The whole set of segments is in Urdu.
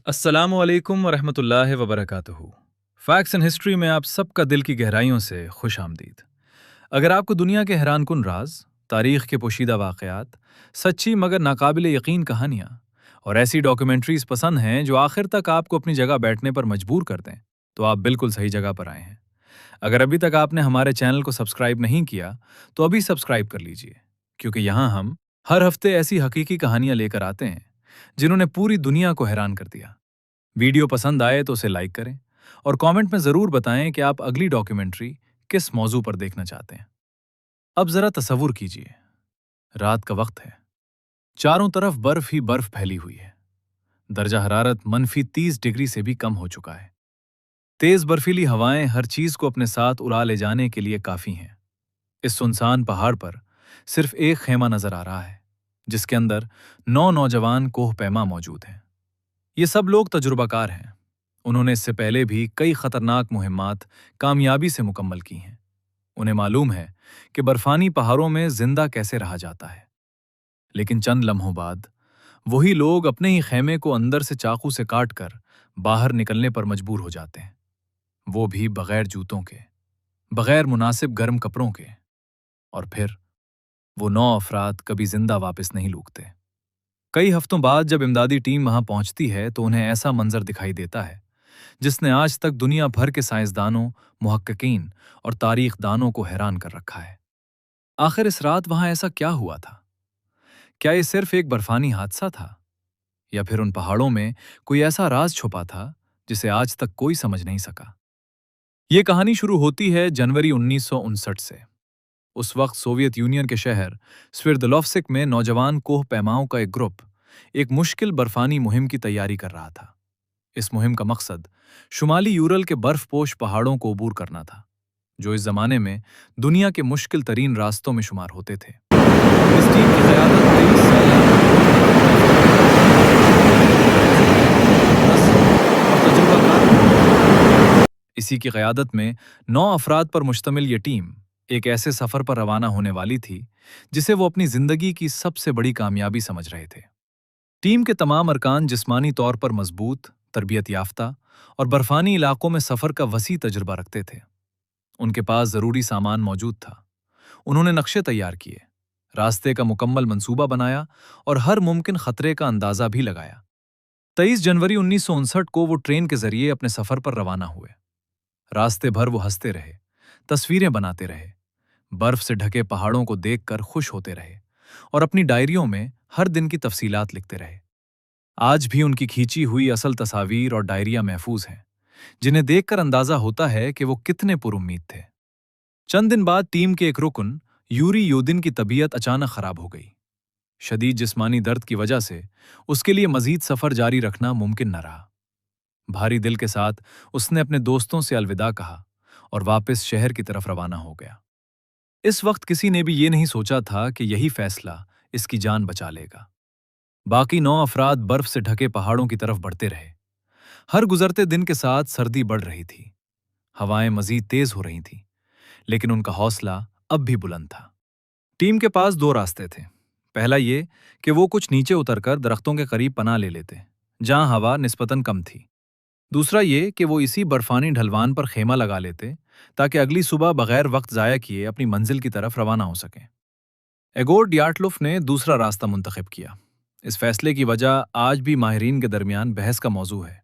السلام علیکم ورحمۃ اللہ وبرکاتہ۔ فیکٹس اینڈ ہسٹری میں آپ سب کا دل کی گہرائیوں سے خوش آمدید۔ اگر آپ کو دنیا کے حیران کن راز، تاریخ کے پوشیدہ واقعات، سچی مگر ناقابل یقین کہانیاں اور ایسی ڈاکیومنٹریز پسند ہیں جو آخر تک آپ کو اپنی جگہ بیٹھنے پر مجبور کر دیں، تو آپ بالکل صحیح جگہ پر آئے ہیں۔ اگر ابھی تک آپ نے ہمارے چینل کو سبسکرائب نہیں کیا تو ابھی سبسکرائب کر لیجئے، کیونکہ یہاں ہم ہر ہفتے ایسی حقیقی کہانیاں لے کر آتے ہیں جنہوں نے پوری دنیا کو حیران کر دیا۔ ویڈیو پسند آئے تو اسے لائک کریں اور کامنٹ میں ضرور بتائیں کہ آپ اگلی ڈاکیومنٹری کس موضوع پر دیکھنا چاہتے ہیں۔ اب ذرا تصور کیجئے، رات کا وقت ہے، چاروں طرف برف ہی برف پھیلی ہوئی ہے، درجہ حرارت -30 ڈگری سے بھی کم ہو چکا ہے۔ تیز برفیلی ہوائیں ہر چیز کو اپنے ساتھ اڑا لے جانے کے لیے کافی ہیں۔ اس سنسان پہاڑ پر صرف ایک خیمہ نظر آ رہا ہے، جس کے اندر 9 نوجوان کوہ پیما موجود ہیں۔ یہ سب لوگ تجربہ کار ہیں۔ انہوں نے اس سے پہلے بھی کئی خطرناک مہمات کامیابی سے مکمل کی ہیں۔ انہیں معلوم ہے کہ برفانی پہاڑوں میں زندہ کیسے رہا جاتا ہے۔ لیکن چند لمحوں بعد وہی لوگ اپنے ہی خیمے کو اندر سے چاقو سے کاٹ کر باہر نکلنے پر مجبور ہو جاتے ہیں، وہ بھی بغیر جوتوں کے، بغیر مناسب گرم کپڑوں کے۔ اور پھر وہ 9 افراد کبھی زندہ واپس نہیں لوٹتے۔ کئی ہفتوں بعد جب امدادی ٹیم وہاں پہنچتی ہے تو انہیں ایسا منظر دکھائی دیتا ہے جس نے آج تک دنیا بھر کے سائنسدانوں، محققین اور تاریخ دانوں کو حیران کر رکھا ہے۔ آخر اس رات وہاں ایسا کیا ہوا تھا؟ کیا یہ صرف ایک برفانی حادثہ تھا؟ یا پھر ان پہاڑوں میں کوئی ایسا راز چھپا تھا جسے آج تک کوئی سمجھ نہیں سکا؟ یہ کہانی شروع ہوتی ہے جنوری 1959 سے۔ اس وقت سوویت یونین کے شہر سویردلوفسک میں نوجوان کوہ پیماؤں کا ایک گروپ ایک مشکل برفانی مہم کی تیاری کر رہا تھا۔ اس مہم کا مقصد شمالی یورل کے برف پوش پہاڑوں کو عبور کرنا تھا، جو اس زمانے میں دنیا کے مشکل ترین راستوں میں شمار ہوتے تھے۔ اس ٹیم کی قیادت 23 سالہ اور تجربہ کار، اسی کی قیادت میں 9 افراد پر مشتمل یہ ٹیم ایک ایسے سفر پر روانہ ہونے والی تھی جسے وہ اپنی زندگی کی سب سے بڑی کامیابی سمجھ رہے تھے۔ ٹیم کے تمام ارکان جسمانی طور پر مضبوط، تربیت یافتہ اور برفانی علاقوں میں سفر کا وسیع تجربہ رکھتے تھے۔ ان کے پاس ضروری سامان موجود تھا۔ انہوں نے نقشے تیار کیے، راستے کا مکمل منصوبہ بنایا اور ہر ممکن خطرے کا اندازہ بھی لگایا۔ 23 جنوری 1959 کو وہ ٹرین کے ذریعے اپنے سفر پر روانہ ہوئے۔ راستے بھر وہ ہنستے رہے، تصویریں بناتے رہے، برف سے ڈھکے پہاڑوں کو دیکھ کر خوش ہوتے رہے اور اپنی ڈائریوں میں ہر دن کی تفصیلات لکھتے رہے۔ آج بھی ان کی کھینچی ہوئی اصل تصاویر اور ڈائریاں محفوظ ہیں، جنہیں دیکھ کر اندازہ ہوتا ہے کہ وہ کتنے پر امید تھے۔ چند دن بعد ٹیم کے ایک رکن یوری یودن کی طبیعت اچانک خراب ہو گئی۔ شدید جسمانی درد کی وجہ سے اس کے لیے مزید سفر جاری رکھنا ممکن نہ رہا۔ بھاری دل کے ساتھ اس نے اپنے دوستوں سے الوداع کہا اور واپس شہر کی طرف روانہ ہو گیا۔ اس وقت کسی نے بھی یہ نہیں سوچا تھا کہ یہی فیصلہ اس کی جان بچا لے گا۔ باقی 9 افراد برف سے ڈھکے پہاڑوں کی طرف بڑھتے رہے۔ ہر گزرتے دن کے ساتھ سردی بڑھ رہی تھی، ہوائیں مزید تیز ہو رہی تھیں، لیکن ان کا حوصلہ اب بھی بلند تھا۔ ٹیم کے پاس 2 راستے تھے۔ پہلا یہ کہ وہ کچھ نیچے اتر کر درختوں کے قریب پناہ لے لیتے، جہاں ہوا نسبتاً کم تھی۔ دوسرا یہ کہ وہ اسی برفانی ڈھلوان پر خیمہ لگا لیتے تاکہ اگلی صبح بغیر وقت ضائع کیے اپنی منزل کی طرف روانہ ہو سکیں۔ ایگور ڈیاٹلوف نے دوسرا راستہ منتخب کیا۔ اس فیصلے کی وجہ آج بھی ماہرین کے درمیان بحث کا موضوع ہے۔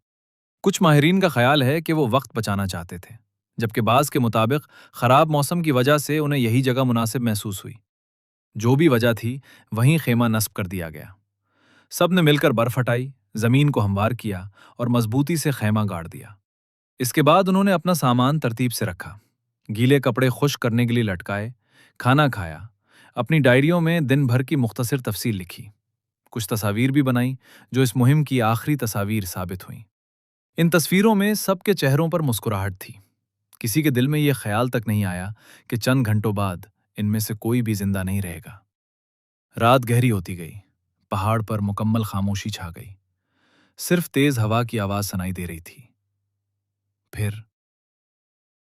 کچھ ماہرین کا خیال ہے کہ وہ وقت بچانا چاہتے تھے، جبکہ بعض کے مطابق خراب موسم کی وجہ سے انہیں یہی جگہ مناسب محسوس ہوئی۔ جو بھی وجہ تھی، وہیں خیمہ نصب کر دیا گیا۔ سب نے مل کر برف ہٹائی، زمین کو ہموار کیا اور مضبوطی سے خیمہ گاڑ دیا۔ اس کے بعد انہوں نے اپنا سامان ترتیب سے رکھا، گیلے کپڑے خشک کرنے کے لیے لٹکائے، کھانا کھایا، اپنی ڈائریوں میں دن بھر کی مختصر تفصیل لکھی، کچھ تصاویر بھی بنائیں جو اس مہم کی آخری تصاویر ثابت ہوئیں۔ ان تصویروں میں سب کے چہروں پر مسکراہٹ تھی۔ کسی کے دل میں یہ خیال تک نہیں آیا کہ چند گھنٹوں بعد ان میں سے کوئی بھی زندہ نہیں رہے گا۔ رات گہری ہوتی گئی، پہاڑ پر مکمل خاموشی چھا گئی، صرف تیز ہوا کی آواز سنائی دے رہی تھی۔ پھر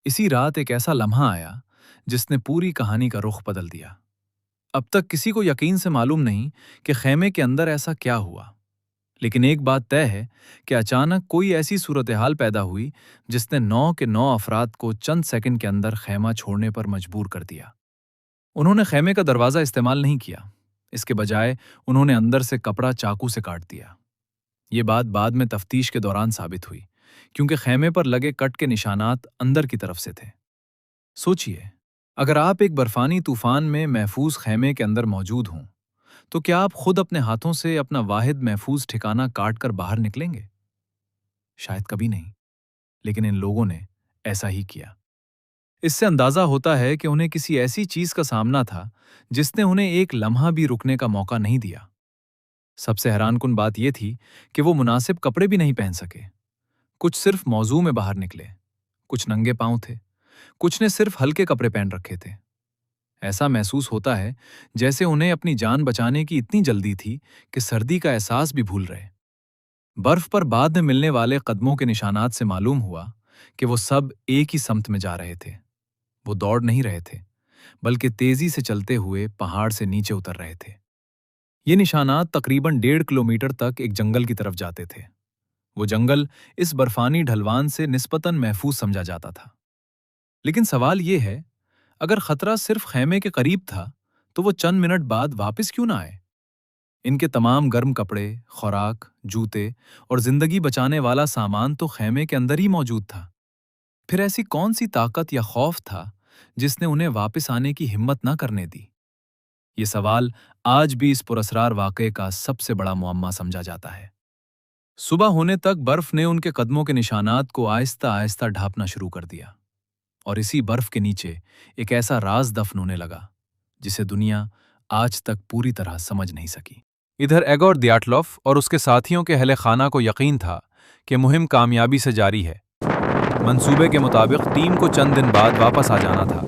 اسی رات ایک ایسا لمحہ آیا جس نے پوری کہانی کا رخ بدل دیا۔ اب تک کسی کو یقین سے معلوم نہیں کہ خیمے کے اندر ایسا کیا ہوا، لیکن ایک بات طے ہے کہ اچانک کوئی ایسی صورتحال پیدا ہوئی جس نے 9 کے 9 افراد کو چند سیکنڈ کے اندر خیمہ چھوڑنے پر مجبور کر دیا۔ انہوں نے خیمے کا دروازہ استعمال نہیں کیا، اس کے بجائے انہوں نے اندر سے کپڑا چاقو سے کاٹ دیا۔ یہ بات بعد میں تفتیش کے دوران ثابت ہوئی، کیونکہ خیمے پر لگے کٹ کے نشانات اندر کی طرف سے تھے۔ سوچئے، اگر آپ ایک برفانی طوفان میں محفوظ خیمے کے اندر موجود ہوں، تو کیا آپ خود اپنے ہاتھوں سے اپنا واحد محفوظ ٹھکانہ کاٹ کر باہر نکلیں گے؟ شاید کبھی نہیں، لیکن ان لوگوں نے ایسا ہی کیا۔ اس سے اندازہ ہوتا ہے کہ انہیں کسی ایسی چیز کا سامنا تھا جس نے انہیں ایک لمحہ بھی رکنے کا موقع نہیں دیا۔ سب سے حیران کن بات یہ تھی کہ وہ مناسب کپڑے بھی نہیں پہن سکے۔ کچھ صرف موضوع میں باہر نکلے، کچھ ننگے پاؤں تھے، کچھ نے صرف ہلکے کپڑے پہن رکھے تھے۔ ایسا محسوس ہوتا ہے جیسے انہیں اپنی جان بچانے کی اتنی جلدی تھی کہ سردی کا احساس بھی بھول رہے۔ برف پر بعد میں ملنے والے قدموں کے نشانات سے معلوم ہوا کہ وہ سب ایک ہی سمت میں جا رہے تھے۔ وہ دوڑ نہیں رہے تھے، بلکہ تیزی سے چلتے ہوئے پہاڑ سے نیچے اتر رہے تھے۔ یہ نشانات تقریباً 1.5 کلومیٹر تک ایک جنگل کی طرف جاتے تھے۔ وہ جنگل اس برفانی ڈھلوان سے نسبتاً محفوظ سمجھا جاتا تھا۔ لیکن سوال یہ ہے، اگر خطرہ صرف خیمے کے قریب تھا تو وہ چند منٹ بعد واپس کیوں نہ آئے؟ ان کے تمام گرم کپڑے، خوراک، جوتے اور زندگی بچانے والا سامان تو خیمے کے اندر ہی موجود تھا۔ پھر ایسی کون سی طاقت یا خوف تھا جس نے انہیں واپس آنے کی ہمت نہ کرنے دی؟ یہ سوال آج بھی اس پراسرار واقعے کا سب سے بڑا معمہ سمجھا جاتا ہے۔ صبح ہونے تک برف نے ان کے قدموں کے نشانات کو آہستہ آہستہ ڈھانپنا شروع کر دیا، اور اسی برف کے نیچے ایک ایسا راز دفن ہونے لگا جسے دنیا آج تک پوری طرح سمجھ نہیں سکی۔ ادھر ایگور دیاٹلوف اور اس کے ساتھیوں کے اہل خانہ کو یقین تھا کہ مہم کامیابی سے جاری ہے۔ منصوبے کے مطابق ٹیم کو چند دن بعد واپس آ جانا تھا،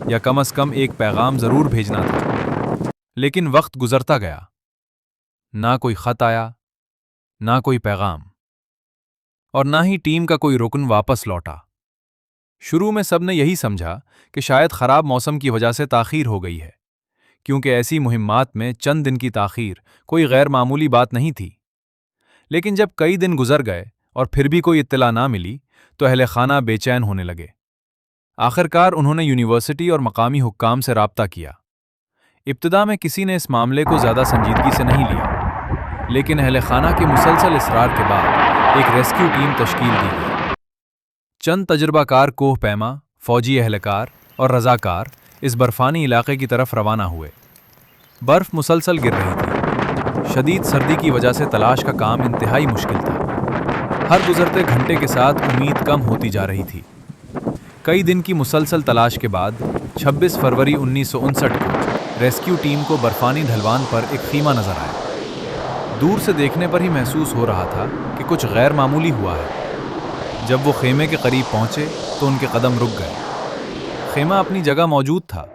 یا کم از کم ایک پیغام ضرور بھیجنا تھا۔ لیکن وقت گزرتا گیا، نہ کوئی خط آیا، نہ کوئی پیغام، اور نہ ہی ٹیم کا کوئی رکن واپس لوٹا۔ شروع میں سب نے یہی سمجھا کہ شاید خراب موسم کی وجہ سے تاخیر ہو گئی ہے، کیونکہ ایسی مہمات میں چند دن کی تاخیر کوئی غیر معمولی بات نہیں تھی۔ لیکن جب کئی دن گزر گئے اور پھر بھی کوئی اطلاع نہ ملی تو اہل خانہ بے چین ہونے لگے۔ آخرکار انہوں نے یونیورسٹی اور مقامی حکام سے رابطہ کیا۔ ابتدا میں کسی نے اس معاملے کو زیادہ سنجیدگی سے نہیں لیا، لیکن اہل خانہ کے مسلسل اصرار کے بعد ایک ریسکیو ٹیم تشکیل دی گئی۔ چند تجربہ کار کوہ پیما، فوجی اہلکار اور رضاکار اس برفانی علاقے کی طرف روانہ ہوئے۔ برف مسلسل گر رہی تھی، شدید سردی کی وجہ سے تلاش کا کام انتہائی مشکل تھا۔ ہر گزرتے گھنٹے کے ساتھ امید کم ہوتی جا رہی تھی۔ کئی دن کی مسلسل تلاش کے بعد 26 فروری 1959 کو ریسکیو ٹیم کو برفانی ڈھلوان پر ایک خیمہ نظر آیا۔ دور سے دیکھنے پر ہی محسوس ہو رہا تھا کہ کچھ غیر معمولی ہوا ہے۔ جب وہ خیمے کے قریب پہنچے تو ان کے قدم رک گئے۔ خیمہ اپنی جگہ موجود تھا،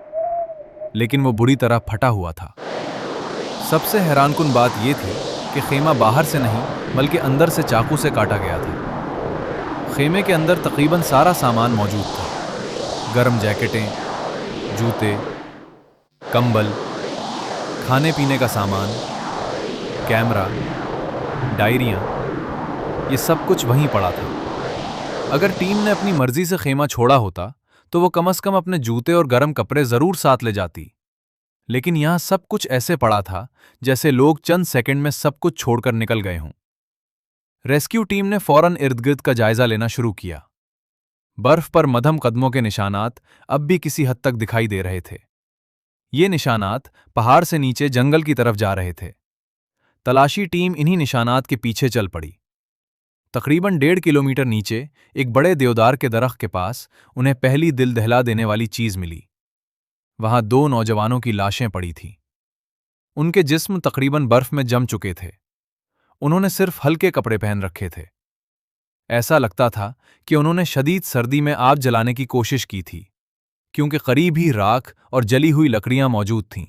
لیکن وہ بری طرح پھٹا ہوا تھا۔ سب سے حیران کن بات یہ تھی کہ خیمہ باہر سے نہیں بلکہ اندر سے چاقو سے کاٹا گیا تھا۔ خیمے کے اندر تقریباً سارا سامان موجود تھا: گرم جیکٹیں، جوتے، کمبل، کھانے پینے کا سامان، کیمرہ، ڈائریاں، یہ سب کچھ وہیں پڑا تھا۔ اگر ٹیم نے اپنی مرضی سے خیمہ چھوڑا ہوتا تو وہ کم از کم اپنے جوتے اور گرم کپڑے ضرور ساتھ لے جاتی، لیکن یہاں سب کچھ ایسے پڑا تھا جیسے لوگ چند سیکنڈ میں سب کچھ چھوڑ کر نکل گئے ہوں۔ ریسکیو ٹیم نے فوراً ارد گرد کا جائزہ لینا شروع کیا۔ برف پر مدھم قدموں کے نشانات اب بھی کسی حد تک دکھائی دے رہے تھے۔ یہ نشانات پہاڑ سے نیچے جنگل کی طرف جا رہے تھے۔ تلاشی ٹیم انہی نشانات کے پیچھے چل پڑی۔ تقریباً 1.5 کلومیٹر نیچے ایک بڑے دیودار کے درخت کے پاس انہیں پہلی دل دہلا دینے والی چیز ملی۔ وہاں 2 نوجوانوں کی لاشیں پڑی تھیں۔ ان کے جسم تقریباً برف میں جم چکے تھے۔ انہوں نے صرف ہلکے کپڑے پہن رکھے تھے۔ ایسا لگتا تھا کہ انہوں نے شدید سردی میں آگ جلانے کی کوشش کی تھی، کیونکہ قریب ہی راکھ اور جلی ہوئی لکڑیاں موجود تھیں۔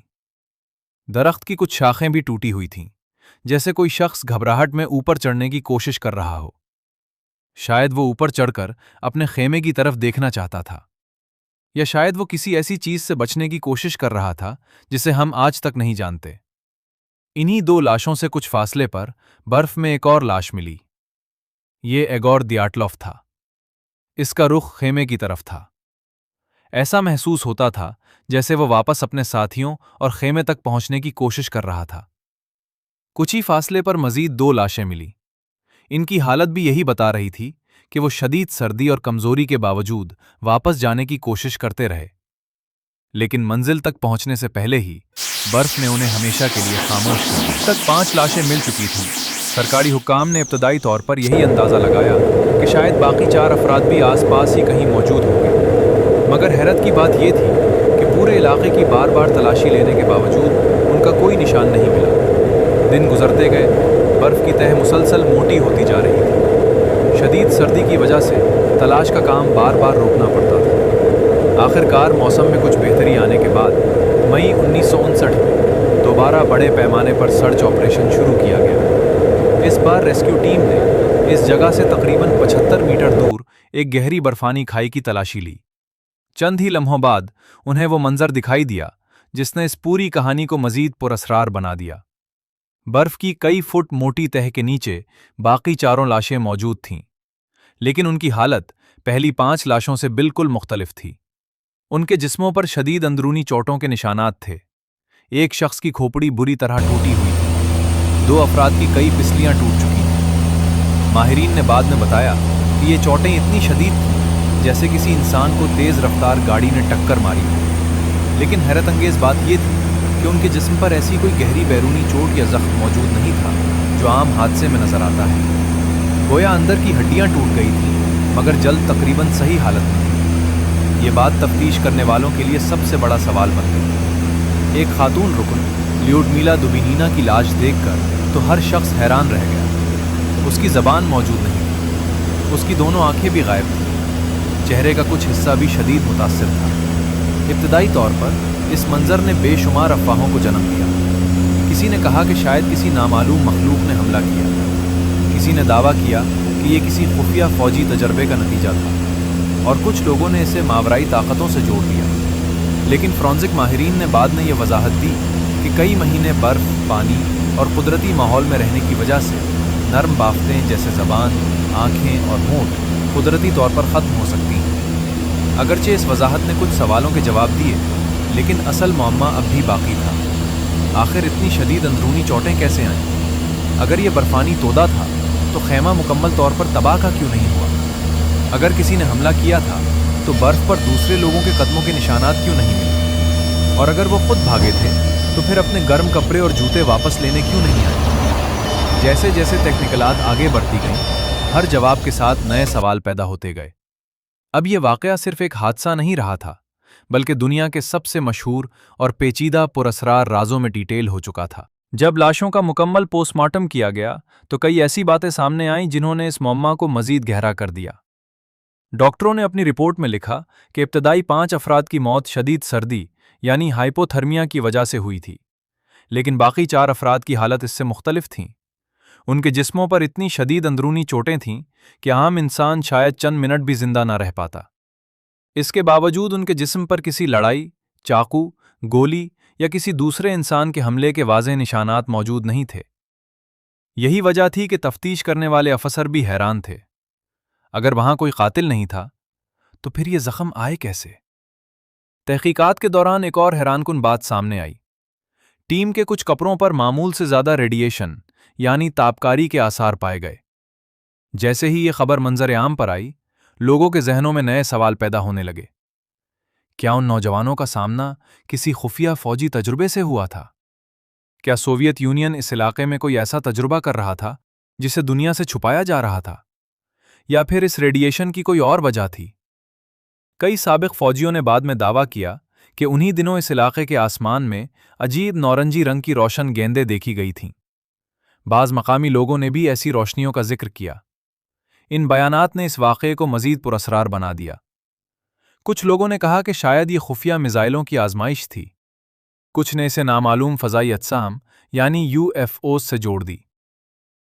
درخت کی کچھ شاخیں بھی ٹوٹی ہوئی تھیں، جیسے کوئی شخص گھبراہٹ میں اوپر چڑھنے کی کوشش کر رہا ہو۔ شاید وہ اوپر چڑھ کر اپنے خیمے کی طرف دیکھنا چاہتا تھا، یا شاید وہ کسی ایسی چیز سے بچنے کی کوشش کر رہا تھا جسے ہم آج تک نہیں جانتے۔ انہی دو لاشوں سے کچھ فاصلے پر برف میں ایک اور لاش ملی۔ یہ ایگور دیاٹلوف تھا۔ اس کا رخ خیمے کی طرف تھا۔ ایسا محسوس ہوتا تھا جیسے وہ واپس اپنے ساتھیوں اور خیمے تک پہنچنے کی کوشش کر رہا تھا۔ کچھ ہی فاصلے پر مزید دو لاشیں ملی۔ ان کی حالت بھی یہی بتا رہی تھی کہ وہ شدید سردی اور کمزوری کے باوجود واپس جانے کی کوشش کرتے رہے، لیکن منزل تک پہنچنے سے پہلے ہی برف نے انہیں ہمیشہ کے لیے خاموش کر دیا۔ اب تک 5 لاشیں مل چکی تھیں۔ سرکاری حکام نے ابتدائی طور پر یہی اندازہ لگایا کہ شاید باقی 4 افراد بھی آس پاس ہی کہیں موجود ہوں گے، مگر حیرت کی بات یہ تھی کہ پورے علاقے کی بار بار تلاشی لینے کے باوجود ان کا کوئی نشان نہیں ملا۔ دن گزرتے گئے، برف کی تہہ مسلسل موٹی ہوتی جا رہی تھی۔ شدید سردی کی وجہ سے تلاش کا کام بار بار روکنا پڑتا تھا۔ آخرکار موسم میں کچھ بہتری آنے کے بعد مئی 1959 میں دوبارہ بڑے پیمانے پر سرچ آپریشن شروع کیا گیا۔ اس بار ریسکیو ٹیم نے اس جگہ سے تقریباً 75 میٹر دور ایک گہری برفانی کھائی کی تلاشی لی۔ چند ہی لمحوں بعد انہیں وہ منظر دکھائی دیا جس نے اس پوری کہانی کو مزید پراسرار بنا دیا۔ برف کی کئی فٹ موٹی تہہ کے نیچے باقی 4 لاشیں موجود تھیں، لیکن ان کی حالت پہلی 5 لاشوں سے بالکل مختلف تھی۔ ان کے جسموں پر شدید اندرونی چوٹوں کے نشانات تھے۔ ایک شخص کی کھوپڑی بری طرح ٹوٹی ہوئی تھی۔ 2 افراد کی کئی پسلیاں ٹوٹ چکی تھیں۔ ماہرین نے بعد میں بتایا کہ یہ چوٹیں اتنی شدید تھیں جیسے کسی انسان کو تیز رفتار گاڑی نے ٹکر ماری ہو۔ لیکن حیرت انگیز بات یہ تھی کہ ان کے جسم پر ایسی کوئی گہری بیرونی چوٹ یا زخم موجود نہیں تھا جو عام حادثے میں نظر آتا ہے۔ گویا اندر کی ہڈیاں ٹوٹ گئی تھیں مگر جلد تقریباً صحیح حالت میں تھی۔ یہ بات تفتیش کرنے والوں کے لیے سب سے بڑا سوال بن گئی۔ ایک خاتون رکن لیوڈمیلا دوبینینا کی لاش دیکھ کر تو ہر شخص حیران رہ گیا۔ اس کی زبان موجود نہیں تھی، اس کی دونوں آنکھیں بھی غائب تھیں، چہرے کا کچھ حصہ بھی شدید متاثر تھا۔ ابتدائی طور پر اس منظر نے بے شمار افواہوں کو جنم دیا۔ کسی نے کہا کہ شاید کسی نامعلوم مخلوق نے حملہ کیا، کسی نے دعویٰ کیا کہ یہ کسی خفیہ فوجی تجربے کا نتیجہ تھا، اور کچھ لوگوں نے اسے ماورائی طاقتوں سے جوڑ دیا۔ لیکن فورنزک ماہرین نے بعد میں یہ وضاحت دی کہ کئی مہینے برف، پانی اور قدرتی ماحول میں رہنے کی وجہ سے نرم بافتیں جیسے زبان، آنکھیں اور ہونٹ قدرتی طور پر ختم ہو سکتی ہیں۔ اگرچہ اس وضاحت نے کچھ سوالوں کے جواب دیے، لیکن اصل معمہ اب بھی باقی تھا۔ آخر اتنی شدید اندرونی چوٹیں کیسے آئیں؟ اگر یہ برفانی تودا تھا تو خیمہ مکمل طور پر تباہ کا کیوں نہیں ہوا؟ اگر کسی نے حملہ کیا تھا تو برف پر دوسرے لوگوں کے قدموں کے نشانات کیوں نہیں ملے؟ اور اگر وہ خود بھاگے تھے تو پھر اپنے گرم کپڑے اور جوتے واپس لینے کیوں نہیں آئے؟ جیسے جیسے تکنیکلات آگے بڑھتی گئیں، ہر جواب کے ساتھ نئے سوال پیدا ہوتے گئے۔ اب یہ واقعہ صرف ایک حادثہ نہیں رہا تھا، بلکہ دنیا کے سب سے مشہور اور پیچیدہ پراسرار رازوں میں ڈیٹیل ہو چکا تھا۔ جب لاشوں کا مکمل پوسٹ مارٹم کیا گیا تو کئی ایسی باتیں سامنے آئیں جنہوں نے اس معمہ کو مزید گہرا کر دیا۔ ڈاکٹروں نے اپنی رپورٹ میں لکھا کہ ابتدائی 5 افراد کی موت شدید سردی یعنی ہائپوتھرمیا کی وجہ سے ہوئی تھی، لیکن باقی 4 افراد کی حالت اس سے مختلف تھیں۔ ان کے جسموں پر اتنی شدید اندرونی چوٹیں تھیں کہ عام انسان شاید چند منٹ بھی زندہ نہ رہ پاتا۔ اس کے باوجود ان کے جسم پر کسی لڑائی، چاقو، گولی یا کسی دوسرے انسان کے حملے کے واضح نشانات موجود نہیں تھے۔ یہی وجہ تھی کہ تفتیش کرنے والے افسر بھی حیران تھے۔ اگر وہاں کوئی قاتل نہیں تھا تو پھر یہ زخم آئے کیسے؟ تحقیقات کے دوران ایک اور حیران کن بات سامنے آئی۔ ٹیم کے کچھ کپڑوں پر معمول سے زیادہ ریڈیشن یعنی تابکاری کے آثار پائے گئے۔ جیسے ہی یہ خبر منظر عام پر آئی، لوگوں کے ذہنوں میں نئے سوال پیدا ہونے لگے۔ کیا ان نوجوانوں کا سامنا کسی خفیہ فوجی تجربے سے ہوا تھا؟ کیا سوویت یونین اس علاقے میں کوئی ایسا تجربہ کر رہا تھا جسے دنیا سے چھپایا جا رہا تھا؟ یا پھر اس ریڈیشن کی کوئی اور وجہ تھی؟ کئی سابق فوجیوں نے بعد میں دعویٰ کیا کہ انہی دنوں اس علاقے کے آسمان میں عجیب نورنجی رنگ کی روشن گیندیں دیکھی گئی تھیں۔ بعض مقامی لوگوں نے بھی ایسی روشنیوں کا ذکر کیا۔ ان بیانات نے اس واقعے کو مزید پراسرار بنا دیا۔ کچھ لوگوں نے کہا کہ شاید یہ خفیہ میزائلوں کی آزمائش تھی۔ کچھ نے اسے نامعلوم فضائی اجسام یعنی UFOs سے جوڑ دی،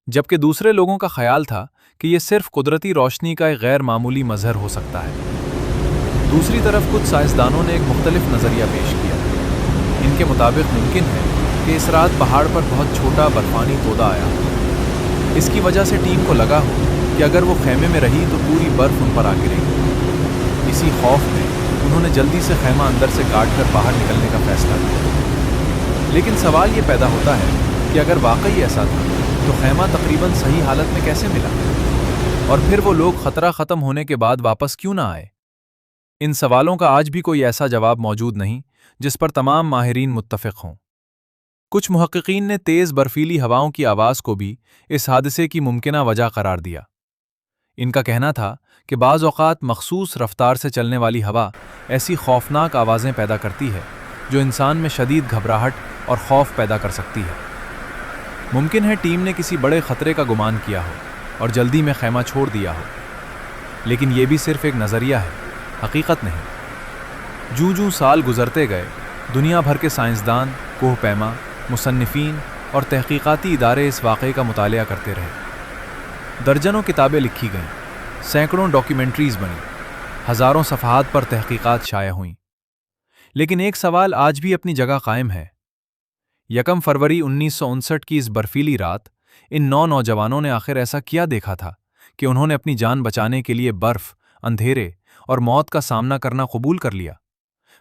جبکہ دوسرے لوگوں کا خیال تھا کہ یہ صرف قدرتی روشنی کا ایک غیر معمولی مظہر ہو سکتا ہے۔ دوسری طرف کچھ سائنسدانوں نے ایک مختلف نظریہ پیش کیا۔ ان کے مطابق ممکن ہے کہ اس رات پہاڑ پر بہت چھوٹا برفانی تودا آیا۔ اس کی وجہ سے ٹیم کو لگا کہ اگر وہ خیمے میں رہی تو پوری برف ان پر آ گرے گی۔ اسی خوف میں انہوں نے جلدی سے خیمہ اندر سے کاٹ کر باہر نکلنے کا فیصلہ کیا۔ لیکن سوال یہ پیدا ہوتا ہے کہ اگر واقعی ایسا تھا تو خیمہ تقریباً صحیح حالت میں کیسے ملا؟ اور پھر وہ لوگ خطرہ ختم ہونے کے بعد واپس کیوں نہ آئے؟ ان سوالوں کا آج بھی کوئی ایسا جواب موجود نہیں جس پر تمام ماہرین متفق ہوں۔ کچھ محققین نے تیز برفیلی ہواؤں کی آواز کو بھی اس حادثے کی ممکنہ وجہ قرار دیا۔ ان کا کہنا تھا کہ بعض اوقات مخصوص رفتار سے چلنے والی ہوا ایسی خوفناک آوازیں پیدا کرتی ہے جو انسان میں شدید گھبراہٹ اور خوف پیدا کر سکتی ہے۔ ممکن ہے ٹیم نے کسی بڑے خطرے کا گمان کیا ہو اور جلدی میں خیمہ چھوڑ دیا ہو، لیکن یہ بھی صرف ایک نظریہ ہے، حقیقت نہیں۔ جوں سال گزرتے گئے، دنیا بھر کے سائنسدان، کوہ پیما، مصنفین اور تحقیقاتی ادارے اس واقعے کا مطالعہ کرتے رہے۔ درجنوں کتابیں لکھی گئیں، سینکڑوں ڈاکیومنٹریز بنیں، ہزاروں صفحات پر تحقیقات شائع ہوئیں، لیکن ایک سوال آج بھی اپنی جگہ قائم ہے۔ 1 فروری 1959 کی اس برفیلی رات ان 9 نوجوانوں نے آخر ایسا کیا دیکھا تھا کہ انہوں نے اپنی جان بچانے کے لیے برف، اندھیرے اور موت کا سامنا کرنا قبول کر لیا،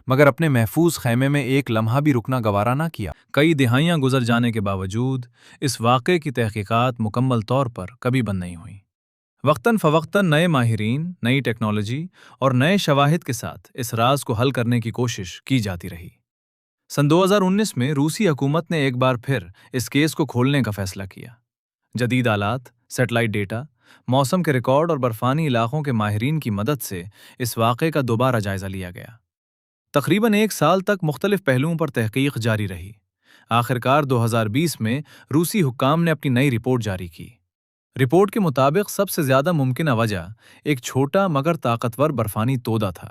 مگر اپنے محفوظ خیمے میں ایک لمحہ بھی رکنا گوارا نہ کیا۔ کئی دہائیاں گزر جانے کے باوجود اس واقعے کی تحقیقات مکمل طور پر کبھی بند نہیں ہوئیں۔ وقتاً فوقتاً نئے ماہرین، نئی ٹیکنالوجی اور نئے شواہد کے ساتھ اس راز کو حل کرنے کی کوشش کی جاتی رہی۔ سن 2019 میں روسی حکومت نے ایک بار پھر اس کیس کو کھولنے کا فیصلہ کیا۔ جدید آلات، سیٹلائٹ ڈیٹا، موسم کے ریکارڈ اور برفانی علاقوں کے ماہرین کی مدد سے اس واقعے کا دوبارہ جائزہ لیا گیا۔ تقریباً 1 سال تک مختلف پہلوؤں پر تحقیق جاری رہی۔ آخرکار 2020 میں روسی حکام نے اپنی نئی رپورٹ جاری کی۔ رپورٹ کے مطابق سب سے زیادہ ممکنہ وجہ ایک چھوٹا مگر طاقتور برفانی تودا تھا۔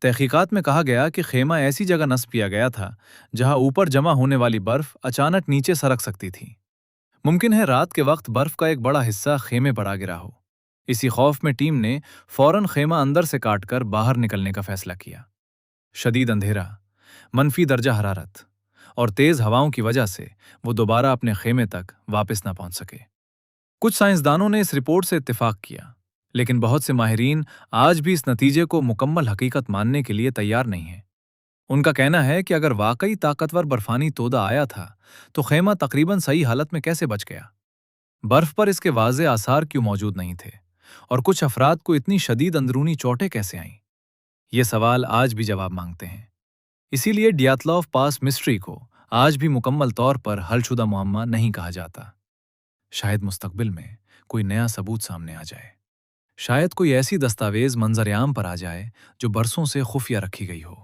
تحقیقات میں کہا گیا کہ خیمہ ایسی جگہ نصب کیا گیا تھا جہاں اوپر جمع ہونے والی برف اچانک نیچے سرک سکتی تھی۔ ممکن ہے رات کے وقت برف کا ایک بڑا حصہ خیمے پر آ گرا ہو۔ اسی خوف میں ٹیم نے فوراً خیمہ اندر سے کاٹ کر باہر نکلنے کا فیصلہ کیا۔ شدید اندھیرا، منفی درجہ حرارت اور تیز ہواؤں کی وجہ سے وہ دوبارہ اپنے خیمے تک واپس نہ پہنچ سکے۔ کچھ سائنسدانوں نے اس رپورٹ سے اتفاق کیا، لیکن بہت سے ماہرین آج بھی اس نتیجے کو مکمل حقیقت ماننے کے لیے تیار نہیں ہیں۔ ان کا کہنا ہے کہ اگر واقعی طاقتور برفانی تودا آیا تھا تو خیمہ تقریباً صحیح حالت میں کیسے بچ گیا؟ برف پر اس کے واضح آثار کیوں موجود نہیں تھے؟ اور کچھ افراد کو اتنی شدید اندرونی چوٹیں کیسے آئیں؟ یہ سوال آج بھی جواب مانگتے ہیں۔ اسی لیے ڈیاتلوف پاس مسٹری کو آج بھی مکمل طور پر حل شدہ معمہ نہیں کہا جاتا۔ شاید مستقبل میں کوئی نیا ثبوت سامنے آ جائے، شاید کوئی ایسی دستاویز منظر عام پر آ جائے جو برسوں سے خفیہ رکھی گئی ہو،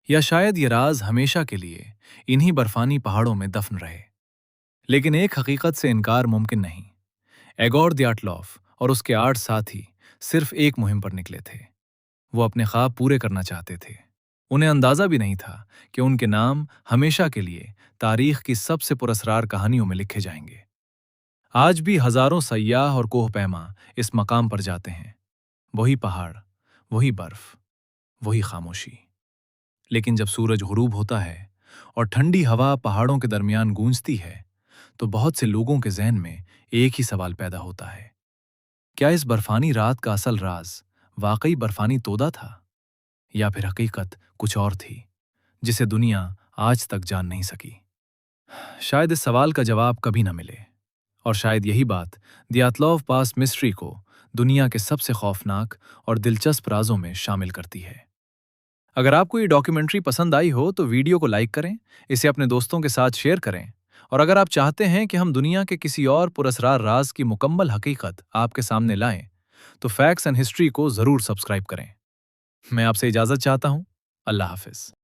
یا شاید یہ راز ہمیشہ کے لیے انہی برفانی پہاڑوں میں دفن رہے۔ لیکن ایک حقیقت سے انکار ممکن نہیں، ایگور دیاٹلوف اور اس کے 8 ساتھی صرف ایک مہم پر نکلے تھے۔ وہ اپنے خواب پورے کرنا چاہتے تھے۔ انہیں اندازہ بھی نہیں تھا کہ ان کے نام ہمیشہ کے لیے تاریخ کی سب سے پراسرار کہانیوں میں لکھے جائیں گے۔ آج بھی ہزاروں سیاح اور کوہ پیما اس مقام پر جاتے ہیں، وہی پہاڑ، وہی برف، وہی خاموشی۔ لیکن جب سورج غروب ہوتا ہے اور ٹھنڈی ہوا پہاڑوں کے درمیان گونجتی ہے تو بہت سے لوگوں کے ذہن میں ایک ہی سوال پیدا ہوتا ہے: کیا اس برفانی رات کا اصل راز واقعی برفانی تودا تھا، یا پھر حقیقت کچھ اور تھی جسے دنیا آج تک جان نہیں سکی؟ شاید اس سوال کا جواب کبھی نہ ملے، اور شاید یہی بات دیاتلوف پاس مسٹری کو دنیا کے سب سے خوفناک اور دلچسپ رازوں میں شامل کرتی ہے۔ اگر آپ کو یہ ڈاکیومنٹری پسند آئی ہو تو ویڈیو کو لائک کریں، اسے اپنے دوستوں کے ساتھ شیئر کریں، اور اگر آپ چاہتے ہیں کہ ہم دنیا کے کسی اور پراسرار راز کی مکمل حقیقت آپ کے سامنے لائیں تو فیکٹس اینڈ ہسٹری کو ضرور سبسکرائب کریں۔ میں آپ سے اجازت چاہتا ہوں۔ اللہ حافظ۔